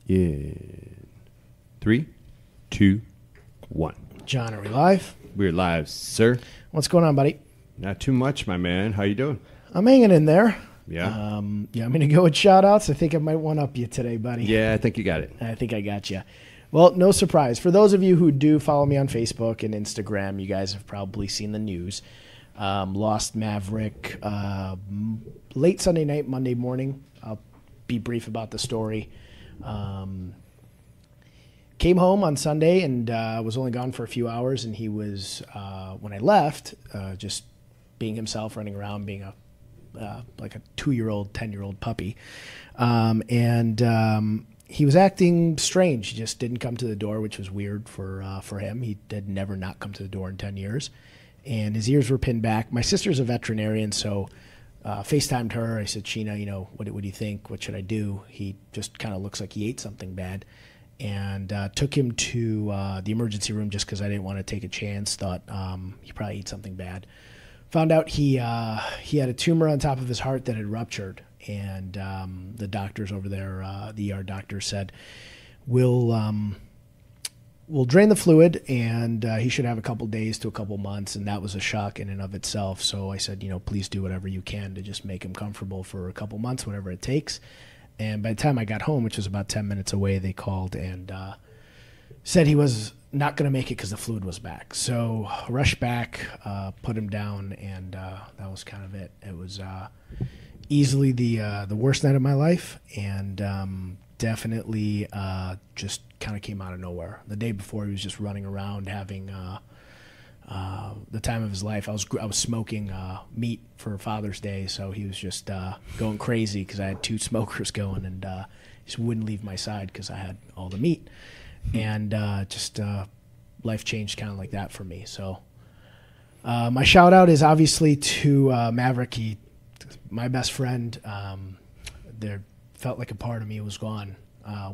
In 3, 2, 1. John, are we live? We're live, sir. What's going on, buddy? Not too much, my man. How you doing? I'm hanging in there. Yeah. I'm going to go with shout-outs. I think I might one-up you today, buddy. Yeah, I think you got it. I think I got you. Well, no surprise. For those of you who do follow me on Facebook and Instagram, you guys have probably seen the news. Lost Maverick late Sunday night, Monday morning. I'll be brief about the story. Came home on Sunday and was only gone for a few hours, and he was, when I left, just being himself, running around, being like a 2-year-old, 10-year-old puppy. He was acting strange. He just didn't come to the door, which was weird for him. He had never not come to the door in 10 years. And his ears were pinned back. My sister's a veterinarian, so FaceTimed her. I said, Sheena, what do you think? What should I do? He just kind of looks like he ate something bad. And took him to the emergency room just because I didn't want to take a chance. Thought he probably ate something bad. Found out he had a tumor on top of his heart that had ruptured. And the doctors over there, the ER doctor said, we'll drain the fluid, and he should have a couple days to a couple months. And that was a shock in and of itself. So I said, please do whatever you can to just make him comfortable for a couple months, whatever it takes. And by the time I got home, which was about 10 minutes away, they called and said he was not going to make it because the fluid was back. So rushed back, put him down, and that was kind of it. It was easily the worst night of my life, and definitely just kind of came out of nowhere. The day before, he was just running around having the time of his life. I was smoking meat for Father's Day, so he was just going crazy because I had 2 smokers going, and he just wouldn't leave my side because I had all the meat. And just life changed kind of like that for me. So my shout out is obviously to Maverick. My best friend. There felt like a part of me was gone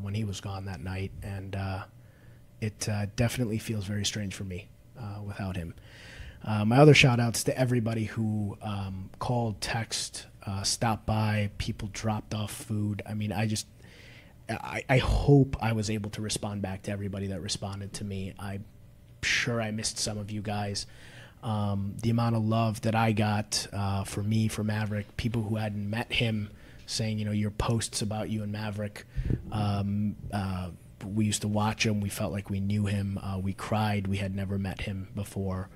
when he was gone that night, and it definitely feels very strange for me without him. My other shout outs to everybody who called, text, stopped by, people dropped off food. I mean, I hope I was able to respond back to everybody that responded to me. I'm sure I missed some of you guys. The amount of love that I got for me, for Maverick, people who hadn't met him saying, your posts about you and Maverick, we used to watch him. We felt like we knew him. We cried. We had never met him before.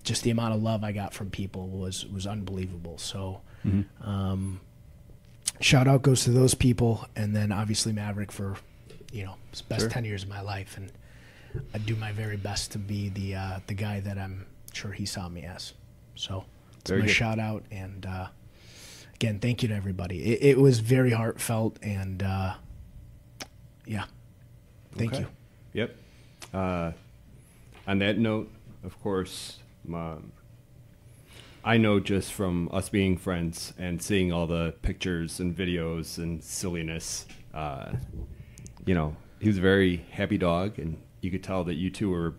Just the amount of love I got from people was unbelievable. So shout out goes to those people, and then obviously Maverick for his best 10 years of my life, and I do my very best to be the guy that I'm sure he saw me as. So it's my shout out, and again, thank you to everybody. It was very heartfelt, and yeah, thank you. Yep. On that note, of course, I know just from us being friends and seeing all the pictures and videos and silliness, he was a very happy dog, and you could tell that you two were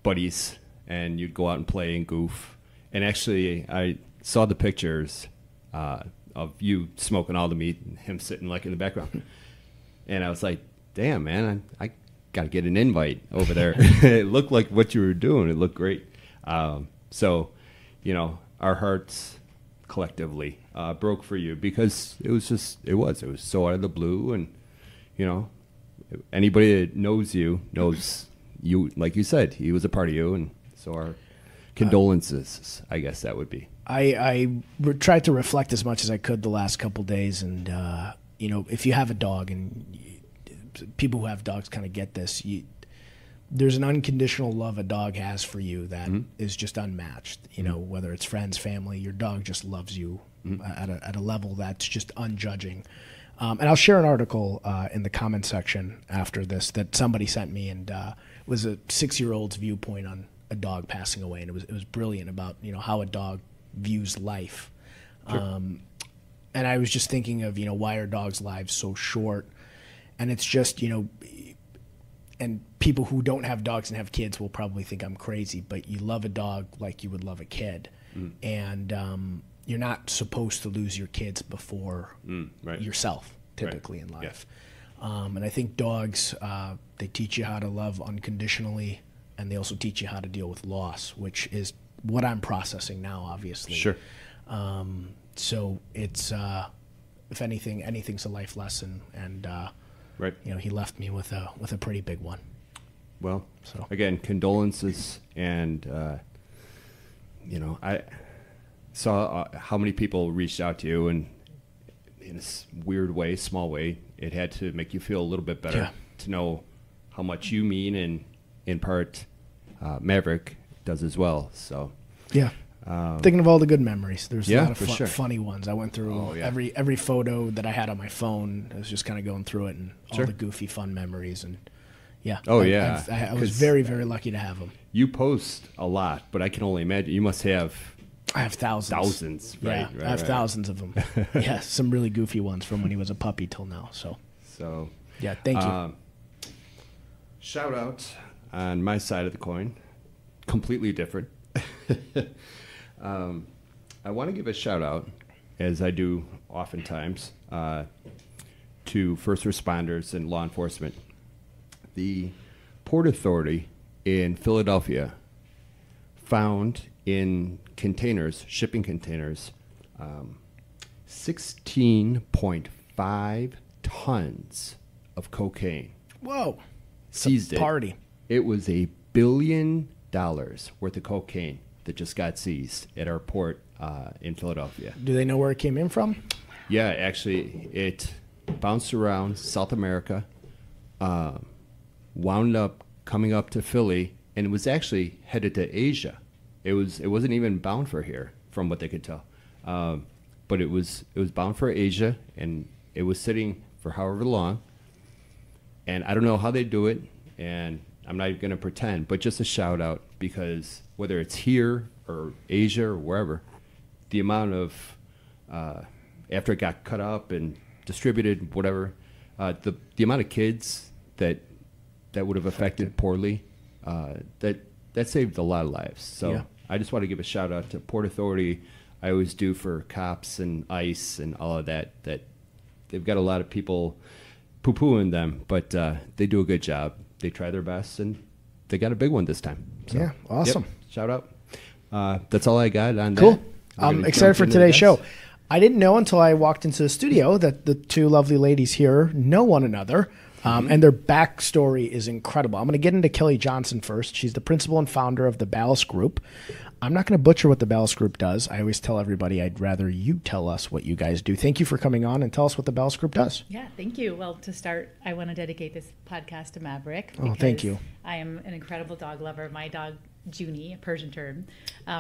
buddies, and you'd go out and play and goof. And actually, I saw the pictures of you smoking all the meat and him sitting like in the background. And I was like, damn, man, I got to get an invite over there. It looked like what you were doing. It looked great. So, our hearts collectively broke for you because it was so out of the blue. And, anybody that knows you, like you said, he was a part of you. And so our condolences, I guess that would be. I tried to reflect as much as I could the last couple days. And, if you have a dog, and people who have dogs kind of get this, there's an unconditional love a dog has for you that is just unmatched. Whether it's friends, family, your dog just loves you at a level that's just unjudging. And I'll share an article in the comment section after this that somebody sent me, and it was a 6-year-old's viewpoint on a dog passing away, and it was brilliant about how a dog views life. Sure. And I was just thinking of why are dogs' lives so short, and it's just and people who don't have dogs and have kids will probably think I'm crazy, but you love a dog like you would love a kid. And you're not supposed to lose your kids before yourself, typically in life. And I think dogs, they teach you how to love unconditionally, and they also teach you how to deal with loss, which is what I'm processing now, obviously. Sure. So it's, if anything, anything's a life lesson, and Right. he left me with a pretty big one. Well, So. again, condolences, and I saw how many people reached out to you, and in a weird way, small way, it had to make you feel a little bit better to know how much you mean, and in part, Maverick does as well. So, Yeah. Thinking of all the good memories. There's a lot of sure. funny ones. I went through every photo that I had on my phone. I was just kind of going through it, and all the goofy, fun memories. And yeah. I was very, very lucky to have them. You post a lot, but I can only imagine you must have. I have thousands. Right? Yeah, I have thousands of them. Yeah, some really goofy ones from when he was a puppy till now. So yeah, thank you. Shout out on my side of the coin, completely different. I want to give a shout out, as I do oftentimes, to first responders and law enforcement. The Port Authority in Philadelphia found in shipping containers, 16.5 tons of cocaine. Whoa. Seized it. Party. It was $1 billion worth of cocaine that just got seized at our port in Philadelphia. Do they know where it came in from? Yeah, actually, it bounced around South America, wound up coming up to Philly, and it was actually headed to Asia. It wasn't even bound for here, from what they could tell, but it was bound for Asia, and it was sitting for however long. And I don't know how they do it, and I'm not even going to pretend, but just a shout out, because whether it's here or Asia or wherever, the amount of after it got cut up and distributed, whatever, the amount of kids that would have affected poorly, that saved a lot of lives. So I just want to give a shout out to Port Authority. I always do for cops and ICE and all of that they've got a lot of people poo-pooing them, but they do a good job. They try their best, and they got a big one this time. So, yeah, awesome. Yep, shout out. That's all I got on cool. that. I'm excited for today's show. I didn't know until I walked into the studio that the two lovely ladies here know one another, and their backstory is incredible. I'm going to get into Kellee Johnson first. She's the principal and founder of the Ballast Group. I'm not going to butcher what the Ballast Group does. I always tell everybody I'd rather you tell us what you guys do. Thank you for coming on and tell us what the Ballast Group does. Yeah, thank you. Well, to start, I want to dedicate this podcast to Maverick. Oh, thank you. I am an incredible dog lover. My dog, Junie, a Persian term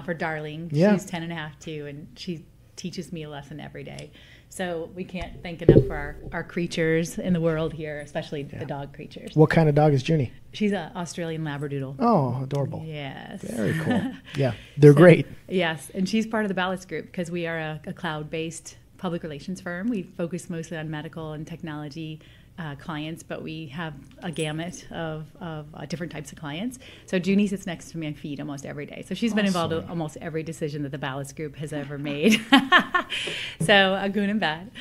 for darling. Yeah. She's 10 and a half too, and she teaches me a lesson every day. So we can't thank enough for our creatures in the world here, especially the dog creatures. What kind of dog is Junie? She's an Australian Labradoodle. Oh, adorable. Yes. Very cool. Yeah, they're great. Yes, and she's part of the Ballast Group because we are a cloud-based public relations firm. We focus mostly on medical and technology clients, but we have a gamut of different types of clients. So Junie sits next to me on feed almost every day. So she's been involved in almost every decision that the Ballast Group has ever made. So good and bad.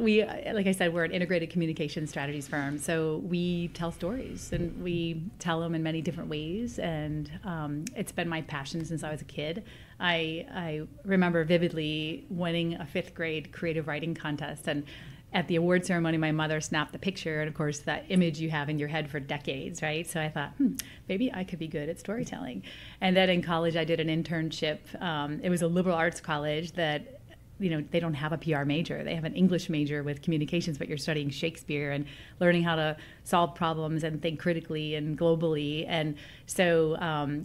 We, like I said, we're an integrated communication strategies firm. So we tell stories, and we tell them in many different ways. And it's been my passion since I was a kid. I remember vividly winning a 5th grade creative writing contest, and at the award ceremony, my mother snapped the picture, and of course, that image you have in your head for decades, right? So I thought, maybe I could be good at storytelling. And then in college, I did an internship. It was a liberal arts college that, they don't have a PR major. They have an English major with communications, but you're studying Shakespeare and learning how to solve problems and think critically and globally. And so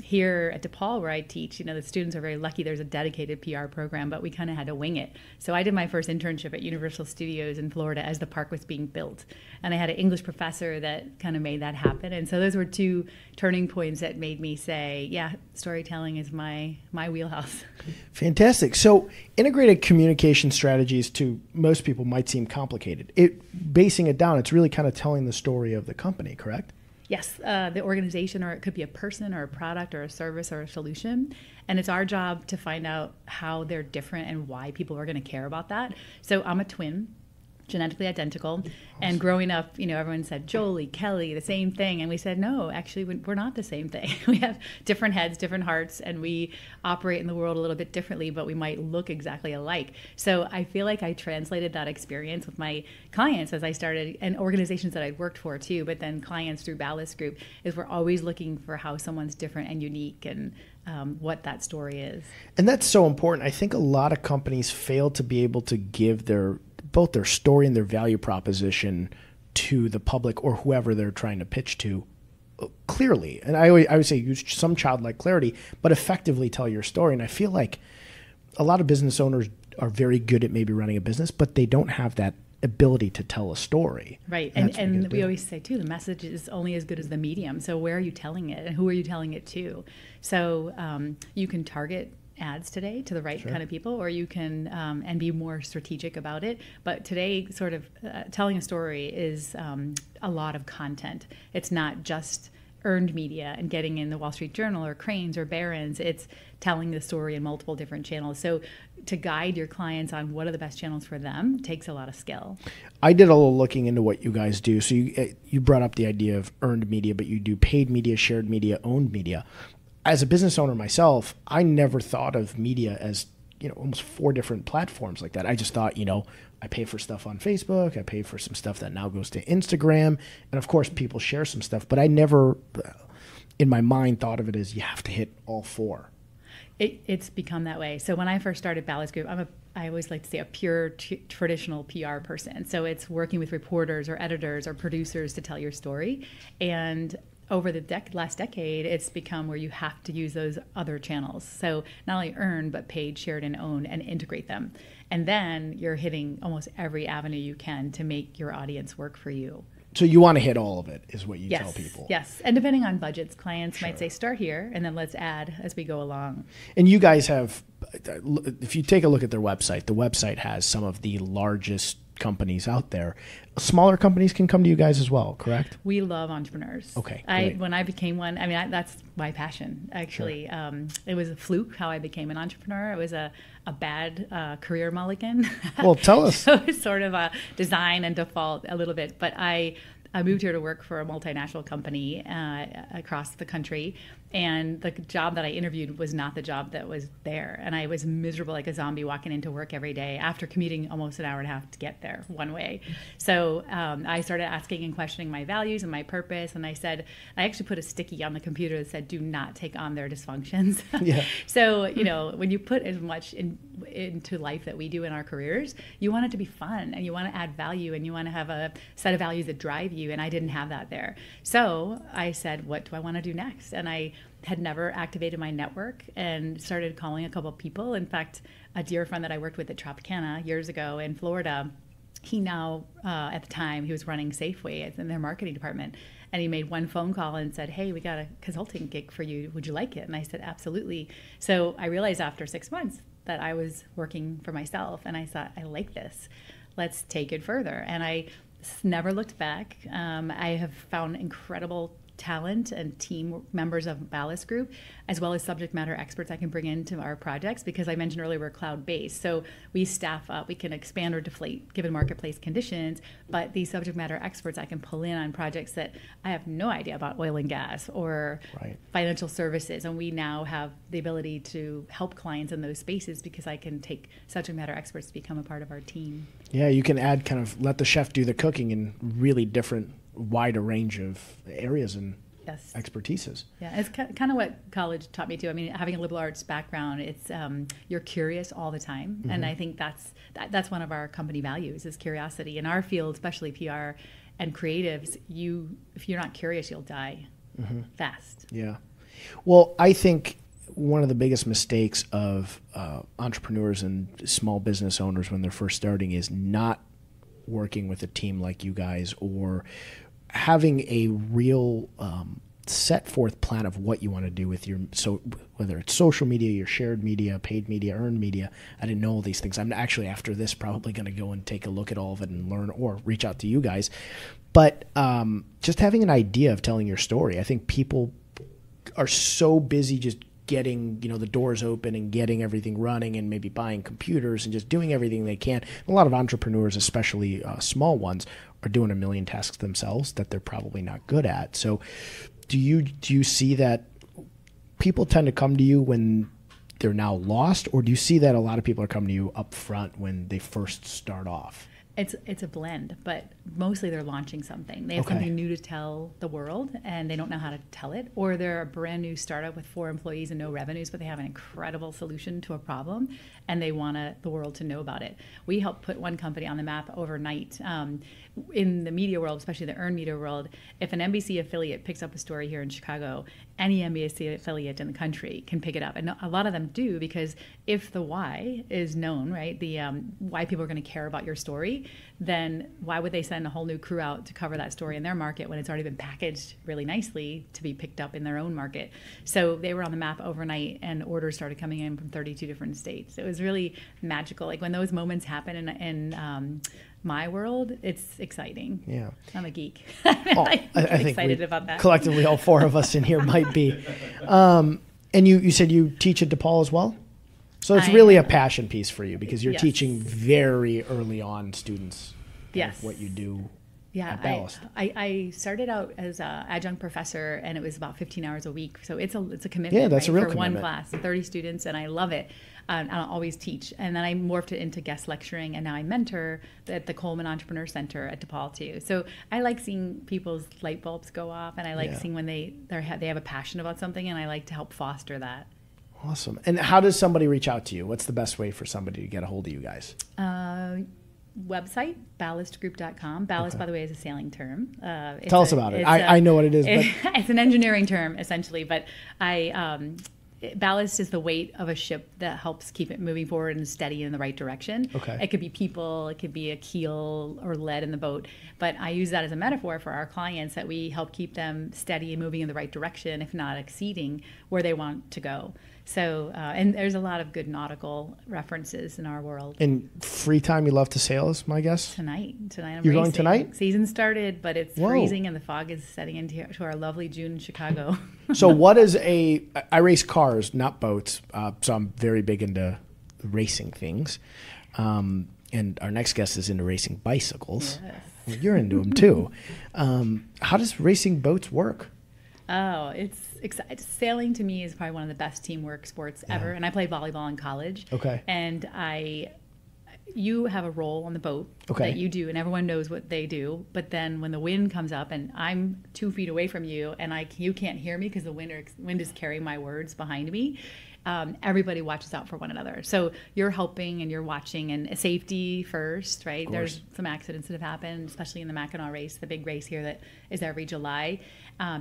here at DePaul, where I teach, the students are very lucky. There's a dedicated PR program, but we kind of had to wing it. So I did my first internship at Universal Studios in Florida as the park was being built. And I had an English professor that kind of made that happen. And so those were 2 turning points that made me say, yeah, storytelling is my wheelhouse. Fantastic. So integrated communication strategies to most people might seem complicated. Basing it down, it's really kind of telling the story of the company, correct? Yes, the organization, or it could be a person or a product or a service or a solution. And it's our job to find out how they're different and why people are going to care about that. So I'm a twin. genetically identical. And growing up, everyone said Jolie, Kellee, the same thing. And we said, no, actually, we're not the same thing. We have different heads, different hearts, and we operate in the world a little bit differently, but we might look exactly alike. So I feel like I translated that experience with my clients as I started, and organizations that I'd worked for too, but then clients through Ballast Group, is we're always looking for how someone's different and unique and what that story is. And that's so important. I think a lot of companies fail to be able to give both their story and their value proposition to the public or whoever they're trying to pitch to clearly. And I would say use some childlike clarity, but effectively tell your story. And I feel like a lot of business owners are very good at maybe running a business, but they don't have that ability to tell a story. Right. And we always say too, the message is only as good as the medium. So where are you telling it and who are you telling it to? So you can target ads today to the right kind of people, or you can and be more strategic about it. But today, sort of telling a story is a lot of content. It's not just earned media and getting in the Wall Street Journal or Cranes or Barron's. It's telling the story in multiple different channels. So to guide your clients on what are the best channels for them takes a lot of skill. I did a little looking into what you guys do. So you brought up the idea of earned media, but you do paid media, shared media, owned media. As a business owner myself, I never thought of media as, almost 4 different platforms like that. I just thought, I pay for stuff on Facebook, I pay for some stuff that now goes to Instagram, and of course people share some stuff, but I never, in my mind, thought of it as you have to hit all 4. It's become that way. So when I first started Ballast Group, I always like to say a pure traditional PR person. So it's working with reporters or editors or producers to tell your story. And over the last decade, it's become where you have to use those other channels. So not only earn, but paid, shared, and owned, and integrate them. And then you're hitting almost every avenue you can to make your audience work for you. So you want to hit all of it, is what you tell people. Yes, and depending on budgets, clients might say start here, and then let's add as we go along. And you guys have, if you take a look at their website, the website has some of the largest companies out there. Smaller companies can come to you guys as well, correct? We love entrepreneurs. Okay, when I became one, that's my passion, actually. It was a fluke how I became an entrepreneur. It was a bad career mulligan. Well, tell us. So it's sort of a design and default a little bit. But I moved here to work for a multinational company across the country, and the job that I interviewed was not the job that was there. And I was miserable like a zombie walking into work every day after commuting almost an hour and a half to get there one way. So I started asking and questioning my values and my purpose. And I actually put a sticky on the computer that said, do not take on their dysfunctions. Yeah. So, when you put as much into life that we do in our careers, you want it to be fun and you want to add value and you want to have a set of values that drive you. And I didn't have that there. So I said, what do I want to do next? And I had never activated my network and started calling a couple of people. In fact, a dear friend that I worked with at Tropicana years ago in Florida, he now, at the time, he was running Safeway in their marketing department. And he made one phone call and said, hey, we got a consulting gig for you. Would you like it? And I said, absolutely. So I realized after 6 months that I was working for myself. And I thought, I like this. Let's take it further. And I never looked back. I have found incredible talent and team members of Ballast Group, as well as subject matter experts I can bring into our projects, because I mentioned earlier we're cloud-based. So we staff up, we can expand or deflate given marketplace conditions, but these subject matter experts I can pull in on projects that I have no idea about, oil and gas or financial services. And we now have the ability to help clients in those spaces because I can take subject matter experts to become a part of our team. Yeah, you can add let the chef do the cooking in really different wider range of areas and expertises. Yeah, it's kind of what college taught me too. I mean, having a liberal arts background, it's you're curious all the time, and I think that's one of our company values is curiosity. In our field, especially PR and creatives, if you're not curious, you'll die fast. Yeah. Well, I think one of the biggest mistakes of entrepreneurs and small business owners when they're first starting is not working with a team like you guys, or having a real set forth plan of what you want to do with whether it's social media, your shared media, paid media, earned media. I didn't know all these things. I'm actually, after this, probably going to go and take a look at all of it and learn, or reach out to you guys. But just having an idea of telling your story. I think people are so busy just getting, the doors open and getting everything running and maybe buying computers and just doing everything they can. A lot of entrepreneurs, especially small ones, are doing a million tasks themselves that they're probably not good at. So do you see that people tend to come to you when they're now lost, or do you see that a lot of people are coming to you up front when they first start off? It's a blend, but mostly they're launching something. They have something new to tell the world, and they don't know how to tell it. Or they're a brand new startup with 4 employees and no revenues, but they have an incredible solution to a problem, and they want the world to know about it. We helped put one company on the map overnight. In the media world, especially the earned media world, if an NBC affiliate picks up a story here in Chicago, any NBC affiliate in the country can pick it up. And a lot of them do, because if the why is known, right, the why people are going to care about your story, then why would they send a whole new crew out to cover that story in their market when it's already been packaged really nicely to be picked up in their own market? So they were on the map overnight, and orders started coming in from 32 different states. It was really magical. Like when those moments happen in my world, it's exciting. Yeah, I'm a geek. I think excited about that. Collectively, all 4 of us in here might be. And you said you teach at DePaul as well? So it's really a passion piece for you, because you're teaching very early on students what you do at Ballast. I started out as an adjunct professor, and it was about 15 hours a week. So it's a commitment. Yeah, that's a real for commitment. one class, 30 students, and I love it. I'll always teach. And then I morphed it into guest lecturing, and now I mentor at the Coleman Entrepreneur Center at DePaul too. So I like seeing people's light bulbs go off, and I like seeing when they have a passion about something, and I like to help foster that. Awesome. And how does somebody reach out to you? What's the best way for somebody to get a hold of you guys? Website, ballastgroup.com. Ballast, by the way, is a sailing term. Tell us about it. I know what it is. But it's an engineering term, essentially, but ballast is the weight of a ship that helps keep it moving forward and steady in the right direction. Okay. It could be people, it could be a keel or lead in the boat, but I use that as a metaphor for our clients, that we help keep them steady and moving in the right direction, if not exceeding where they want to go. So, and there's a lot of good nautical references in our world. In free time, you love to sail, is my guess? Tonight I'm You're racing. going tonight? Season started, but it's freezing, and the fog is setting into our lovely June in Chicago. So what is I race cars, not boats, so I'm very big into racing things. And our next guest is into racing bicycles. Yes. Well, you're into them too. How does racing boats work? Oh, it's exciting. Sailing to me is probably one of the best teamwork sports ever. And I played volleyball in college. Okay. And you have a role on the boat that you do, and everyone knows what they do. But then when the wind comes up, and I'm 2 feet away from you, and you can't hear me because the wind is carrying my words behind me, everybody watches out for one another. So you're helping and you're watching, and safety first, right? There's some accidents that have happened, especially in the Mackinac race, the big race here that is every July.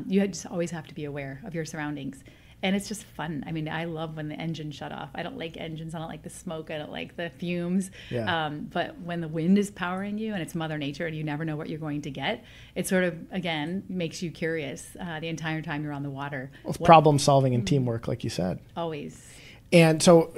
You just always have to be aware of your surroundings. And it's just fun. I mean, I love when the engines shut off. I don't like engines. I don't like the smoke. I don't like the fumes. Yeah. But when the wind is powering you, and it's Mother Nature, and you never know what you're going to get, it sort of, again, makes you curious the entire time you're on the water. Well, it's problem solving and teamwork, like you said. Always. And so,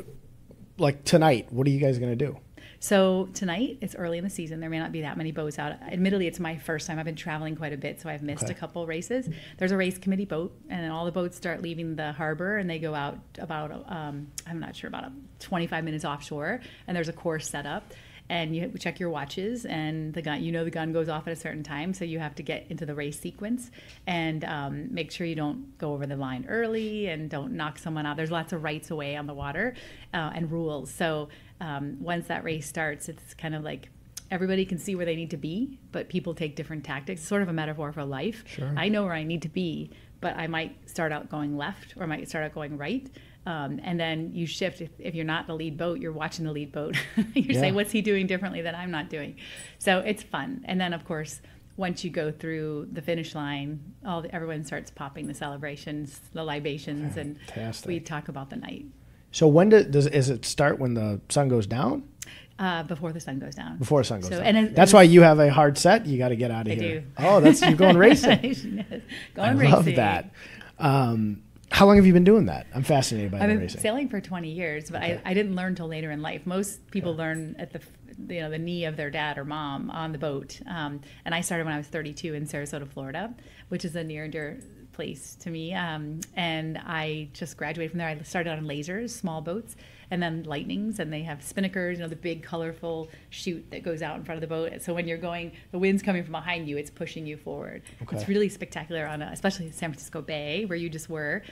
like tonight, what are you guys going to do? So tonight, it's early in the season. There may not be that many boats out. Admittedly, it's my first time. I've been traveling quite a bit, so I've missed a couple races. There's a race committee boat, and then all the boats start leaving the harbor, and they go out about, I'm not sure, about 25 minutes offshore, and there's a course set up. And you check your watches, and the gun goes off at a certain time, so you have to get into the race sequence and make sure you don't go over the line early and don't knock someone out. There's lots of rights away on the water and rules. So once that race starts, it's kind of like everybody can see where they need to be, but people take different tactics. It's sort of a metaphor for life. Sure. I know where I need to be, but I might start out going left or I might start out going right. And then you shift. If you're not the lead boat, you're watching the lead boat. You're saying, what's he doing differently that I'm not doing? So it's fun. And then, of course, once you go through the finish line, everyone starts popping the celebrations, the libations, Fantastic. And we talk about the night. So when does it start? When the sun goes down? Before the sun goes down. Before the sun goes down. And that's why you have a hard set. You got to get out of here. I do. Oh, you're going racing. Going racing. I love that. How long have you been doing that? I'm fascinated by the racing. I've been sailing for 20 years, but I didn't learn till later in life. Most people learn the knee of their dad or mom on the boat. And I started when I was 32 in Sarasota, Florida, which is a near and dear place to me. And I just graduated from there. I started on lasers, small boats, and then lightnings, and they have spinnakers, the big colorful chute that goes out in front of the boat. So when you're going, the wind's coming from behind you, it's pushing you forward. Okay. It's really spectacular especially San Francisco Bay, where you just were,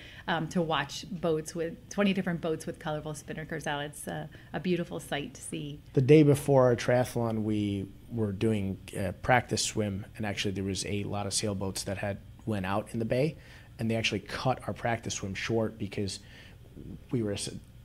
to watch boats with 20 different boats with colorful spinnakers out. It's a beautiful sight to see. The day before our triathlon, we were doing a practice swim, and actually there was a lot of sailboats that had went out in the bay, and they actually cut our practice swim short because we were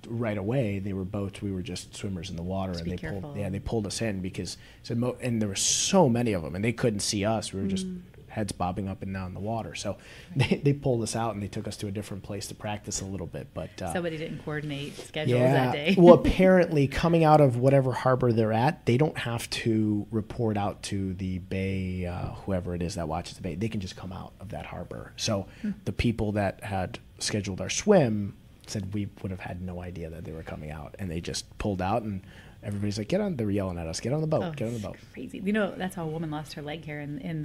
right away. They were boats. We were just swimmers in the water, and they pulled us in because and there were so many of them, and they couldn't see us. We were just heads bobbing up and down in the water. So they pulled us out and they took us to a different place to practice a little bit. But somebody didn't coordinate schedules that day. Well, apparently coming out of whatever harbor they're at, they don't have to report out to the bay, whoever it is that watches the bay. They can just come out of that harbor. So the people that had scheduled our swim said we would have had no idea that they were coming out, and they just pulled out, and everybody's like, they were yelling at us, get on the boat, get on the boat. Crazy. That's how a woman lost her leg here in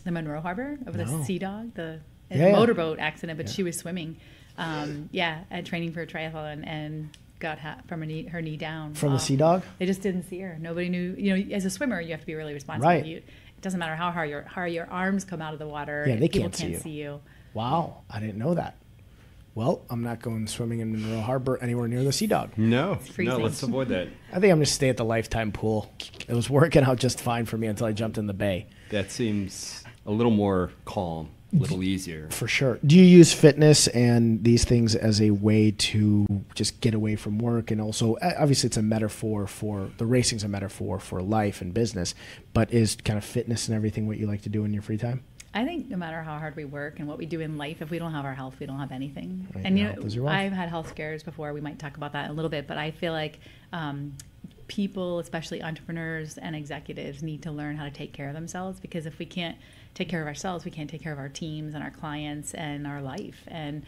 the Monroe Harbor over the Sea Dog, the motorboat accident, but she was swimming, at training for a triathlon, and got from her knee down. From the Sea Dog? They just didn't see her. Nobody knew. As a swimmer, you have to be really responsible. Right. It doesn't matter how hard your arms come out of the water. Yeah, they people can't see you. Wow, I didn't know that. Well, I'm not going swimming in Monroe Harbor anywhere near the Sea Dog. No, let's avoid that. I think I'm going to stay at the Lifetime pool. It was working out just fine for me until I jumped in the bay. That seems a little more calm, a little easier. For sure. Do you use fitness and these things as a way to just get away from work? And also, obviously, it's a metaphor for, the racing's a metaphor for life and business, but is kind of fitness and everything what you like to do in your free time? I think no matter how hard we work and what we do in life, if we don't have our health, we don't have anything. Right, and I've had health scares before. We might talk about that in a little bit, but I feel like people, especially entrepreneurs and executives, need to learn how to take care of themselves, because if we can't take care of ourselves, we can't take care of our teams and our clients and our life. And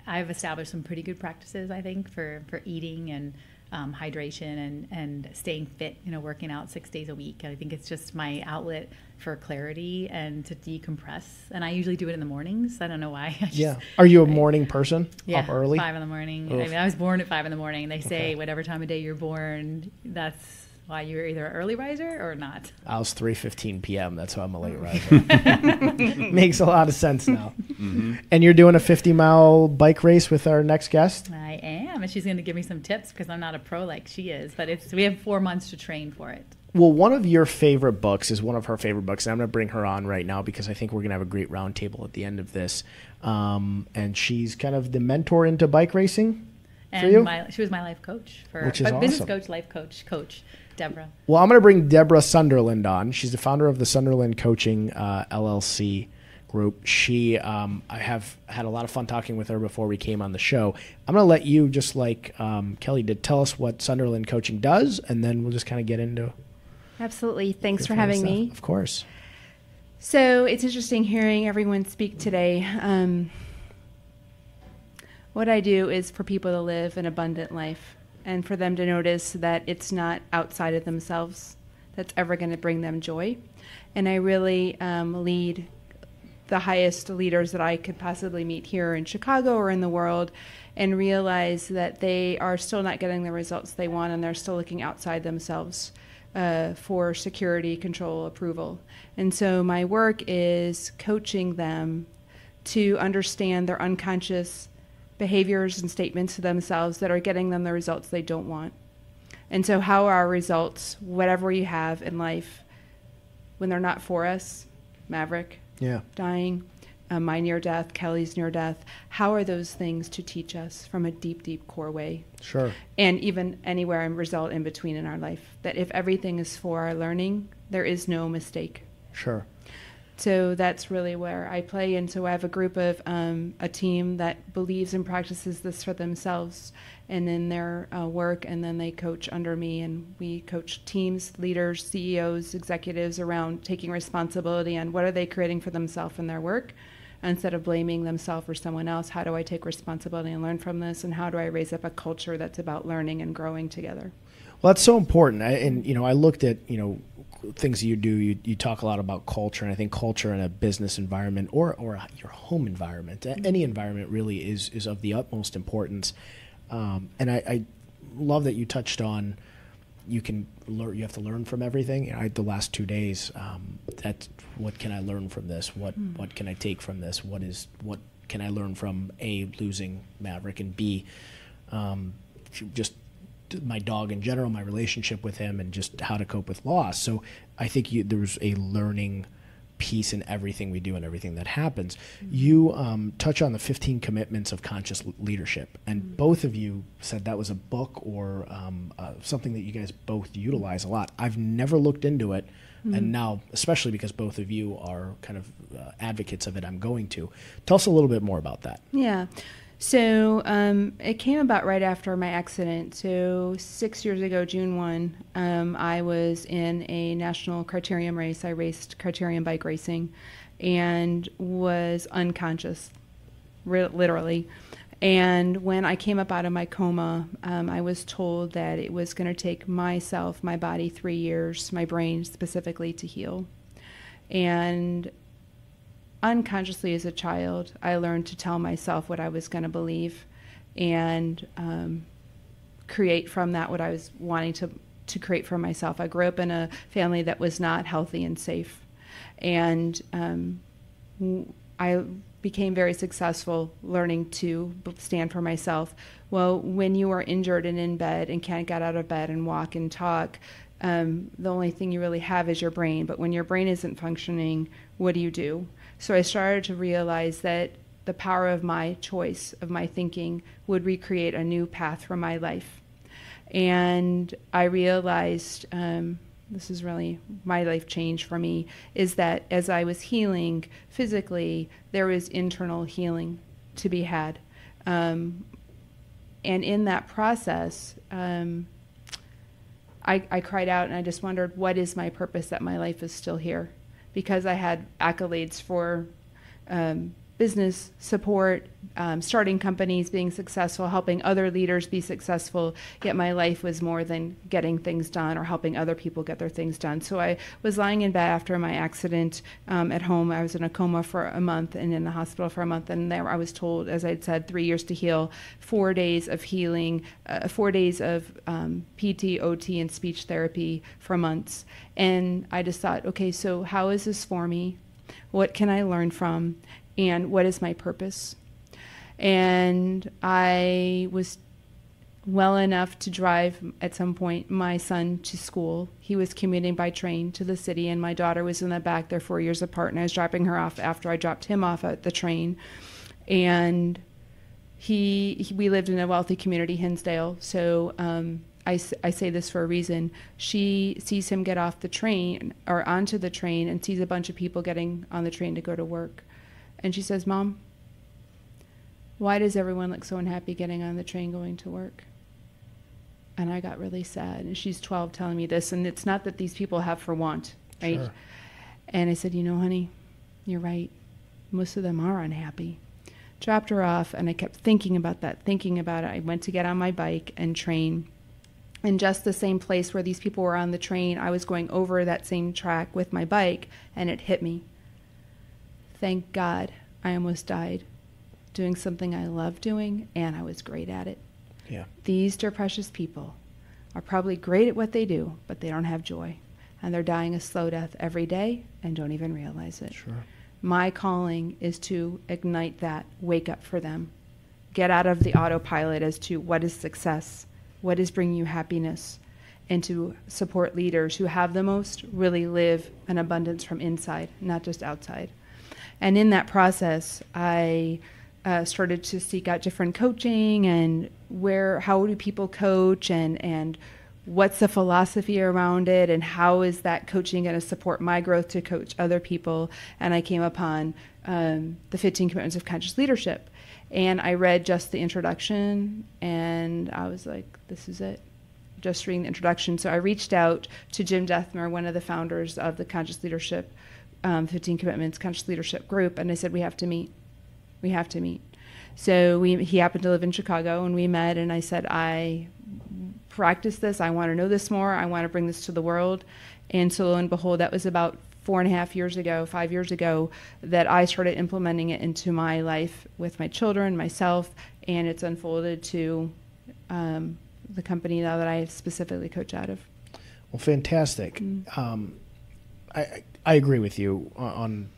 I've established some pretty good practices, I think, for eating and hydration and staying fit, working out 6 days a week. I think it's just my outlet for clarity and to decompress. And I usually do it in the mornings. I don't know why. Are you a morning person? Yeah, up early? 5 in the morning. Oof. I mean, I was born at 5 in the morning. They say whatever time of day you're born, that's why you're either an early riser or not. I was 3:15 p.m. That's why I'm a late riser. Makes a lot of sense now. Mm-hmm. And you're doing a 50-mile bike race with our next guest? I am, and she's going to give me some tips because I'm not a pro like she is. But we have 4 months to train for it. Well, one of your favorite books is one of her favorite books, and I'm going to bring her on right now because I think we're going to have a great roundtable at the end of this. And she's kind of the mentor into bike racing for you? She was my life coach. Which is awesome. Business coach, life coach, Debra. Well, I'm going to bring Debra Sunderland on. She's the founder of the Sunderland Coaching LLC group. I have had a lot of fun talking with her before we came on the show. I'm going to let you, just like Kellee did, tell us what Sunderland Coaching does, and then we'll just kind of get into Absolutely. Thanks for having me. Of course. So it's interesting hearing everyone speak today. What I do is for people to live an abundant life and for them to notice that it's not outside of themselves that's ever going to bring them joy. And I really lead the highest leaders that I could possibly meet here in Chicago or in the world and realize that they are still not getting the results they want and they're still looking outside themselves for security, control, approval. And so my work is coaching them to understand their unconscious behaviors and statements to themselves that are getting them the results they don't want. And so how are our results, whatever we have in life, when they're not for us, Maverick, dying, my near death, Kellee's near death, how are those things to teach us from a deep, deep core way? Sure. And even anywhere and result in between in our life, that if everything is for our learning, there is no mistake. Sure. So that's really where I play. And so I have a group of a team that believes and practices this for themselves and in their work, and then they coach under me, and we coach teams, leaders, CEOs, executives around taking responsibility on what are they creating for themselves in their work. Instead of blaming themselves or someone else, how do I take responsibility and learn from this, and how do I raise up a culture that's about learning and growing together? Well, that's so important. I looked at, things you do. You talk a lot about culture, and I think culture in a business environment or your home environment, any environment really is of the utmost importance. And I love that you touched on you have to learn from everything. The last 2 days, that's what can I learn from this? What can I take from this? What can I learn from A, losing Maverick, and B, just my dog in general, my relationship with him, and just how to cope with loss. So I think there's a learning piece in everything we do and everything that happens. You touch on the 15 commitments of conscious leadership, and both of you said that was a book or something that you guys both utilize a lot. I've never looked into it, and now, especially because both of you are kind of advocates of it, I'm going to. Tell us a little bit more about that. Yeah. So it came about right after my accident. So 6 years ago, June 1, I was in a national criterium race. I raced criterium bike racing and was unconscious, literally. And when I came up out of my coma, I was told that it was going to take my body 3 years, my brain specifically, to heal. And unconsciously as a child, I learned to tell myself what I was going to believe and create from that what I was wanting to create for myself. I grew up in a family that was not healthy and safe. And I became very successful learning to stand for myself. Well, when you are injured and in bed and can't get out of bed and walk and talk, the only thing you really have is your brain. But when your brain isn't functioning, what do? So I started to realize that the power of my choice, of my thinking, would recreate a new path for my life. And I realized, this is really my life change for me, is that as I was healing physically, there was internal healing to be had. And in that process, I cried out and I just wondered, what is my purpose that my life is still here? Because I had accolades for business support, starting companies, being successful, helping other leaders be successful, yet my life was more than getting things done or helping other people get their things done. So I was lying in bed after my accident at home. I was in a coma for a month and in the hospital for a month, and there I was told, as I'd said, 3 years to heal, 4 days of healing, 4 days of PT, OT, and speech therapy for months. And I just thought, okay, so how is this for me? What can I learn from? And what is my purpose? And I was well enough to drive at some point my son to school. He was commuting by train to the city, and my daughter was in the back. They're 4 years apart, and I was dropping her off after I dropped him off at the train. And we lived in a wealthy community, Hinsdale, so I say this for a reason. She sees him get off the train or onto the train and sees a bunch of people getting on the train to go to work. And she says, "Mom, why does everyone look so unhappy getting on the train going to work?" And I got really sad. And she's 12 telling me this. And it's not that these people have for want, right? Sure. And I said, honey, you're right. Most of them are unhappy. Dropped her off, and I kept thinking about that, thinking about it. I went to get on my bike and train. In just the same place where these people were on the train, I was going over that same track with my bike, and it hit me. Thank God I almost died doing something I love doing, and I was great at it. Yeah. These dear precious people are probably great at what they do, but they don't have joy. And they're dying a slow death every day and don't even realize it. Sure. My calling is to ignite that, wake up for them, get out of the autopilot as to what is success, what is bringing you happiness, and to support leaders who have the most really live an abundance from inside, not just outside. And in that process, I started to seek out different coaching and how do people coach and what's the philosophy around it and how is that coaching going to support my growth to coach other people. And I came upon the 15 Commitments of Conscious Leadership. And I read just the introduction and I was like, this is it. Just reading the introduction. So I reached out to Jim Dethmer, one of the founders of the Conscious Leadership 15 Commitments Conscious Leadership group, and I said, we have to meet. We have to meet. So he happened to live in Chicago, and we met, and I said, I practice this. I want to know this more. I want to bring this to the world. And so lo and behold, that was about 5 years ago, that I started implementing it into my life with my children, myself, and it's unfolded to the company now that I specifically coach out of. Well, fantastic. I agree with you on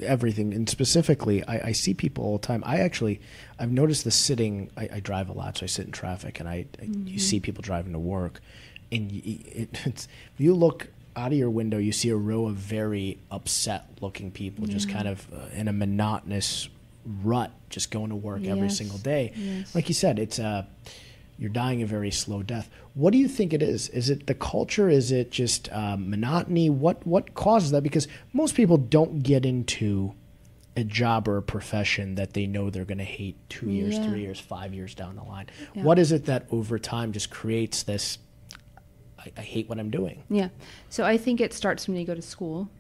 everything, and specifically, I see people all the time. I've noticed the sitting. I drive a lot, so I sit in traffic, and you see people driving to work, and if you look out of your window, you see a row of very upset-looking people, just kind of in a monotonous rut, just going to work every single day. Yes. Like you said, you're dying a very slow death. What do you think it is? Is it the culture? Is it just monotony? What causes that? Because most people don't get into a job or a profession that they know they're going to hate 2 years, 3 years, 5 years down the line. Yeah. What is it that over time just creates this, I hate what I'm doing? Yeah. So I think it starts when you go to school.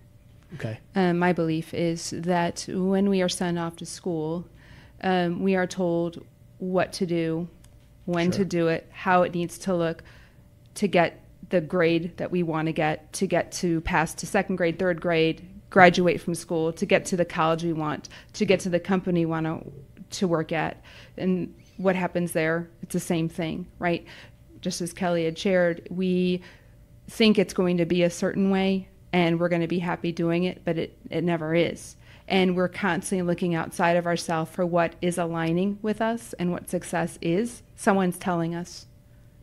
Okay. My belief is that when we are sent off to school, we are told what to do, when to do it, how it needs to look to get the grade that we want to get to pass to second grade, third grade, graduate from school, to get to the college we want, to get to the company we want to work at. And what happens there, it's the same thing, right? Just as Kellee had shared, we think it's going to be a certain way and we're going to be happy doing it, but it never is. And we're constantly looking outside of ourselves for what is aligning with us and what success is. Someone's telling us.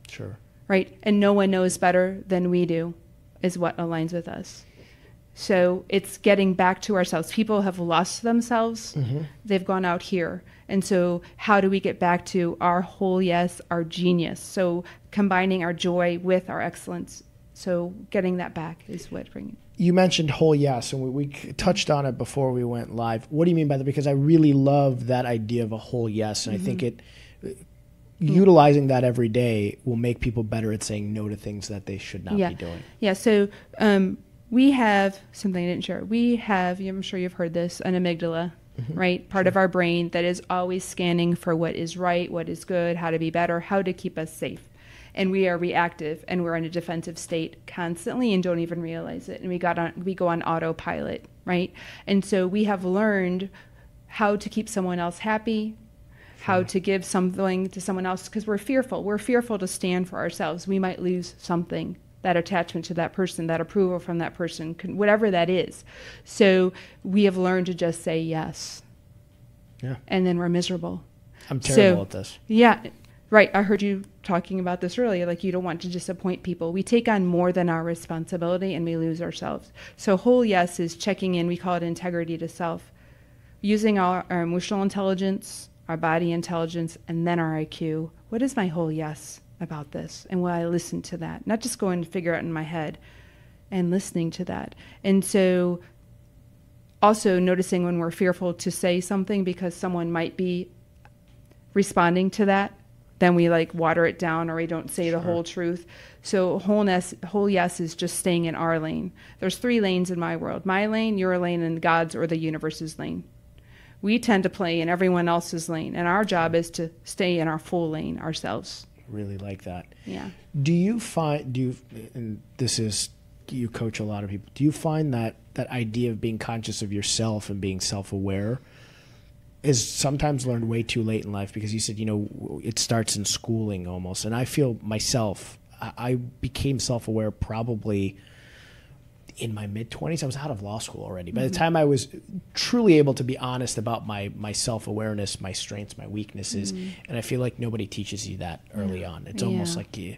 Sure. Right? And no one knows better than we do is what aligns with us. So it's getting back to ourselves. People have lost themselves. Mm-hmm. They've gone out here. And so how do we get back to our whole yes, our genius? So combining our joy with our excellence. So getting that back is what brings it. You mentioned whole yes, and we touched on it before we went live. What do you mean by that? Because I really love that idea of a whole yes, and I think utilizing that every day will make people better at saying no to things that they should not be doing. Yeah, so we have something I didn't share. We have, I'm sure you've heard this, an amygdala, right? Part of our brain that is always scanning for what is right, what is good, how to be better, how to keep us safe. And we are reactive, and we're in a defensive state constantly and don't even realize it. And we go on autopilot, right? And so we have learned how to keep someone else happy, how to give something to someone else, because we're fearful. We're fearful to stand for ourselves. We might lose something, that attachment to that person, that approval from that person, whatever that is. So we have learned to just say yes. Yeah. And then we're miserable. I'm terrible at this. Yeah. Right. I heard you talking about this earlier, like you don't want to disappoint people. We take on more than our responsibility and we lose ourselves. So whole yes is checking in. We call it integrity to self. Using our emotional intelligence, our body intelligence, and then our IQ. What is my whole yes about this? And will I listen to that? Not just go and figure out in my head, and listening to that. And so also noticing when we're fearful to say something because someone might be responding to that, then we like water it down or we don't say the whole truth. So whole yes is just staying in our lane. There's 3 lanes in my world. My lane, your lane, and God's or the universe's lane. We tend to play in everyone else's lane, and our job is to stay in our full lane ourselves. Really like that. Yeah. And this is, you coach a lot of people, do you find that idea of being conscious of yourself and being self-aware is sometimes learned way too late in life? Because you said, it starts in schooling almost. And I feel myself, I became self-aware probably in my mid-20s. I was out of law school already. By the time I was truly able to be honest about my self-awareness, my strengths, my weaknesses, and I feel like nobody teaches you that early on. It's almost like you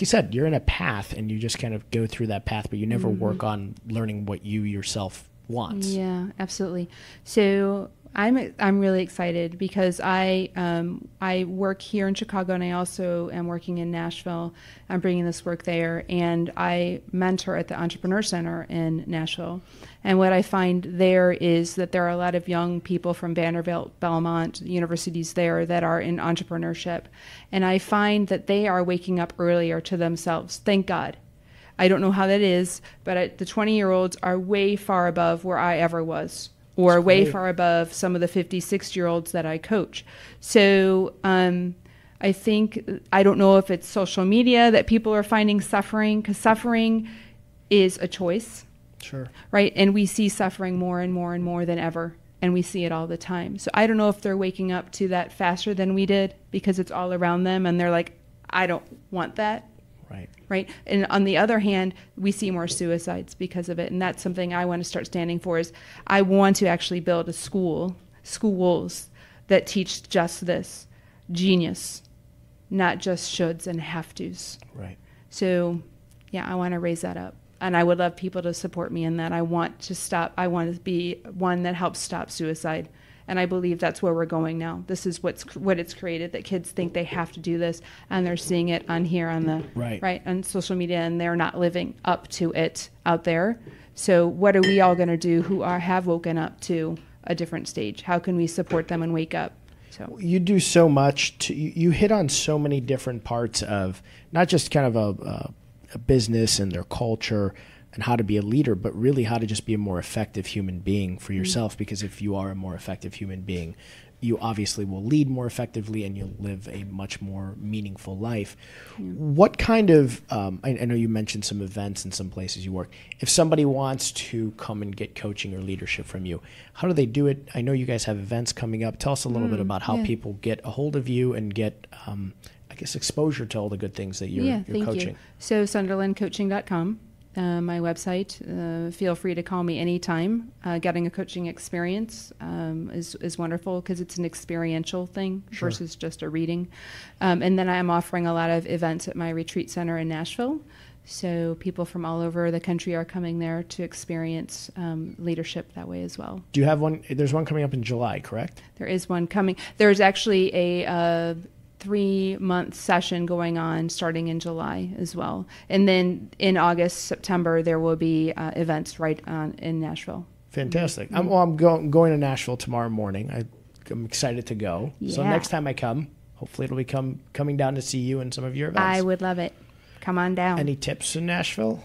said, you're in a path and you just kind of go through that path, but you never work on learning what you yourself want. Yeah, absolutely. So I'm really excited because I work here in Chicago and I also am working in Nashville. I'm bringing this work there, and I mentor at the Entrepreneur Center in Nashville. And what I find there is that there are a lot of young people from Vanderbilt, Belmont, universities there that are in entrepreneurship. And I find that they are waking up earlier to themselves. Thank God. I don't know how that is, but the 20-year-olds are way far above where I ever was, or way far above some of the 50, 60-year-olds that I coach. So I I think, I don't know if it's social media that people are finding suffering, because suffering is a choice. Sure. Right? And we see suffering more and more and more than ever. And we see it all the time. So I don't know if they're waking up to that faster than we did, because it's all around them and they're like, I don't want that. Right. Right. And on the other hand, we see more suicides because of it. And that's something I want to start standing for, is I want to actually build a schools that teach just this: genius, not just shoulds and have tos. Right. So yeah, I want to raise that up. And I would love people to support me in that. I want to be one that helps stop suicide. And I believe that's where we're going now. This is what it's created, that kids think they have to do this, and they're seeing it on on social media, and they're not living up to it out there. So what are we all going to do who have woken up to a different stage? How can we support them and wake up? So you do so much. You hit on so many different parts of not just kind of a business and their culture and how to be a leader, but really how to just be a more effective human being for yourself. Because if you are a more effective human being, you obviously will lead more effectively and you'll live a much more meaningful life. What kind of, I know you mentioned some events and some places you work. If somebody wants to come and get coaching or leadership from you, how do they do it? I know you guys have events coming up. Tell us a little bit about how people get a hold of you and get, I guess, exposure to all the good things that you're coaching. You. So sunderlandcoaching.com. My website. Feel free to call me anytime. Getting a coaching experience is wonderful, because it's an experiential thing versus just a reading. And then I'm offering a lot of events at my retreat center in Nashville. So people from all over the country are coming there to experience leadership that way as well. Do you have one? There's one coming up in July, correct? There is one coming. There's actually a 3-month session going on starting in July as well. And then in August, September, there will be events in Nashville. Fantastic. I'm going to Nashville tomorrow morning. I'm excited to go. Yeah. So next time I come, hopefully it'll be coming down to see you and some of your events. I would love it. Come on down. Any tips in Nashville?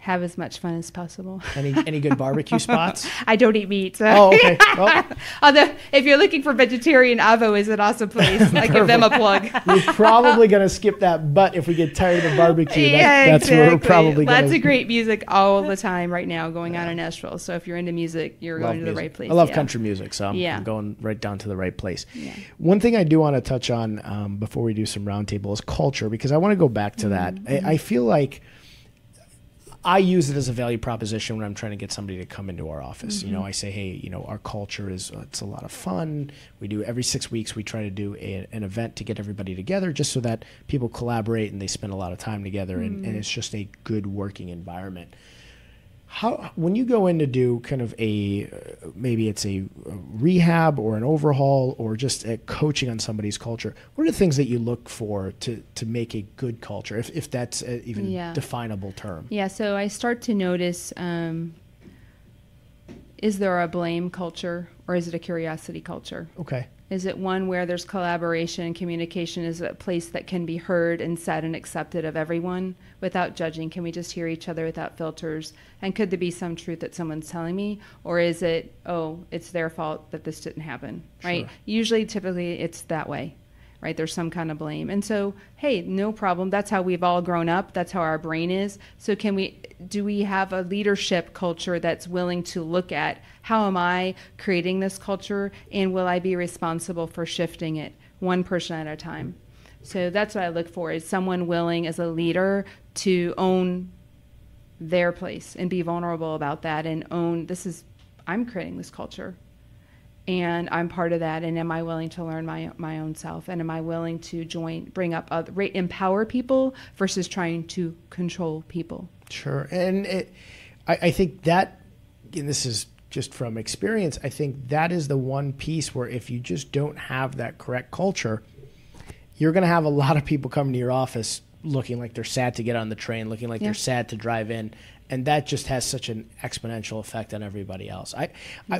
Have as much fun as possible. Any good barbecue spots? I don't eat meat. So. Oh, okay. Well, although, if you're looking for vegetarian, Avo is an awesome place. I give them a plug. We're probably going to skip that, but if we get tired of the barbecue, that's where we're probably going to... Lots of great music all the time right now going on in Nashville. So if you're into music, you're going to the right place. I love country music, so I'm going right down to the right place. Yeah. One thing I do want to touch on before we do some roundtable is culture, because I want to go back to that. I feel like I use it as a value proposition when I'm trying to get somebody to come into our office. You know, I say, hey, our culture is, it's a lot of fun. We do every 6 weeks, we try to do an event to get everybody together, just so that people collaborate and they spend a lot of time together, and it's just a good working environment. When you go in to do kind of maybe it's a rehab or an overhaul or just a coaching on somebody's culture, what are the things that you look for to make a good culture, if that's an even definable term? Yeah, so I start to notice, is there a blame culture or is it a curiosity culture? Okay. Is it one where there's collaboration and communication? Is it a place that can be heard and said and accepted of everyone without judging? Can we just hear each other without filters? And could there be some truth that someone's telling me? Or is it, it's their fault that this didn't happen, right? Usually, typically, it's that way, right? There's some kind of blame. And so, hey, no problem. That's how we've all grown up. That's how our brain is. So do we have a leadership culture that's willing to look at how am I creating this culture, and will I be responsible for shifting it one person at a time? So that's what I look for, is someone willing as a leader to own their place and be vulnerable about that and own, I'm creating this culture. And I'm part of that, and am I willing to learn my own self? And am I willing to bring up, empower people versus trying to control people? Sure. And I think that, and this is just from experience, I think that is the one piece where if you just don't have that correct culture, you're going to have a lot of people come to your office looking like they're sad to get on the train, looking like they're sad to drive in. And that just has such an exponential effect on everybody else.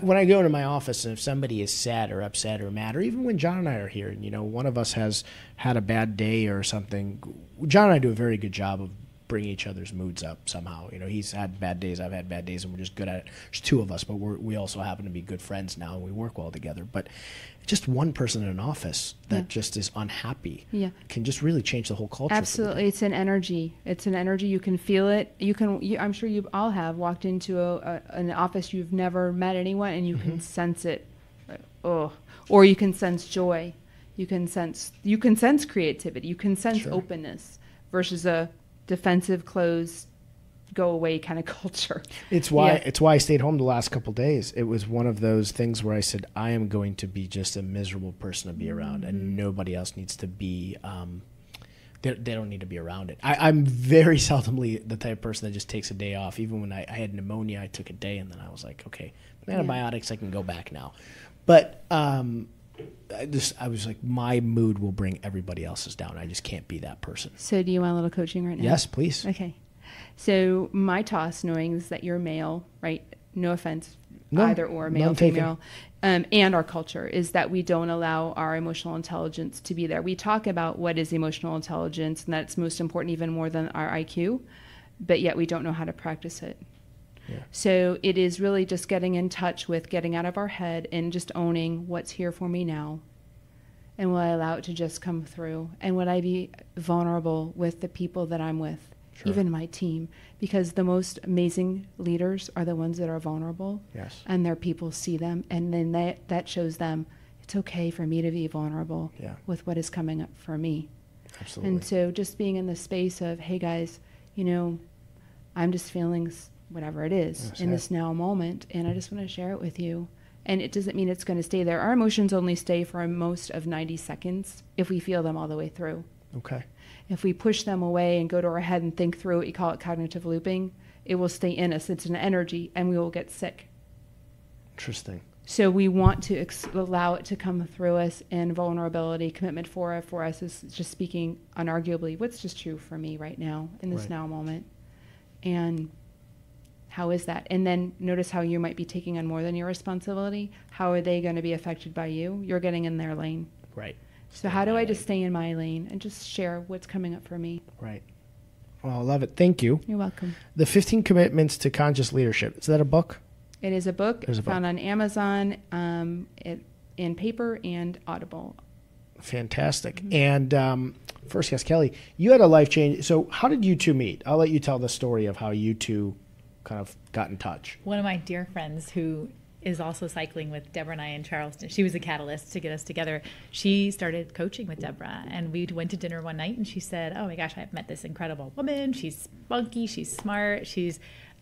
When I go into my office, and if somebody is sad or upset or mad, or even when John and I are here, and one of us has had a bad day or something, John and I do a very good job of bring each other's moods up somehow. You know, he's had bad days, I've had bad days, and we're just good at it. There's two of us, but we also happen to be good friends now, and we work well together. But just one person in an office that just is unhappy can just really change the whole culture. Absolutely. It's an energy. It's an energy. You can feel it. I'm sure you all have walked into an office you've never met anyone, and you can sense it. Or you can sense joy. You can sense creativity. You can sense openness versus a defensive, closed, go away kind of culture. It's why I stayed home the last couple of days. It was one of those things where I said, I am going to be just a miserable person to be around, and nobody else needs to be. They don't need to be around it. I'm very seldomly the type of person that just takes a day off. Even when I had pneumonia, I took a day, and then I was like, okay, antibiotics, I can go back now. But I was like, my mood will bring everybody else's down. I just can't be that person. So do you want a little coaching right now? Yes, please. Okay. So my toss, knowing is that you're male, right? No offense, either or, male, female, and our culture is that we don't allow our emotional intelligence to be there. We talk about what is emotional intelligence, and that's most important, even more than our IQ, but yet we don't know how to practice it. Yeah. So it is really just getting in touch with getting out of our head and just owning what's here for me now. And will I allow it to just come through? And would I be vulnerable with the people that I'm with? Sure. Even my team, because the most amazing leaders are the ones that are vulnerable. Yes. And their people see them, and then that shows them it's okay for me to be vulnerable with what is coming up for me. Absolutely. And so just being in the space of, hey guys, you know, I'm just feeling whatever it is in this now moment, and I just want to share it with you. And it doesn't mean it's going to stay there. Our emotions only stay for most of 90 seconds if we feel them all the way through. Okay. If we push them away and go to our head and think through it, we call it cognitive looping, it will stay in us. It's an energy, and we will get sick. Interesting. So we want to allow it to come through us, and vulnerability, commitment for us is just speaking unarguably what's just true for me right now in this now moment. And how is that? And then notice how you might be taking on more than your responsibility. How are they going to be affected by you? You're getting in their lane. Right. So how do I just stay in my lane and just share what's coming up for me? Right. Well, I love it. Thank you. You're welcome. The 15 Commitments to Conscious Leadership. Is that a book? It is a book. It's found on Amazon, in paper and Audible. Fantastic. Mm-hmm. And first, yes, Kellee, you had a life change. So how did you two meet? I'll let you tell the story of how you two kind of got in touch. One of my dear friends who is also cycling with Debra and I in Charleston. She was a catalyst to get us together. She started coaching with Debra, and we went to dinner one night, and she said, oh my gosh, I've met this incredible woman. She's spunky, she's smart,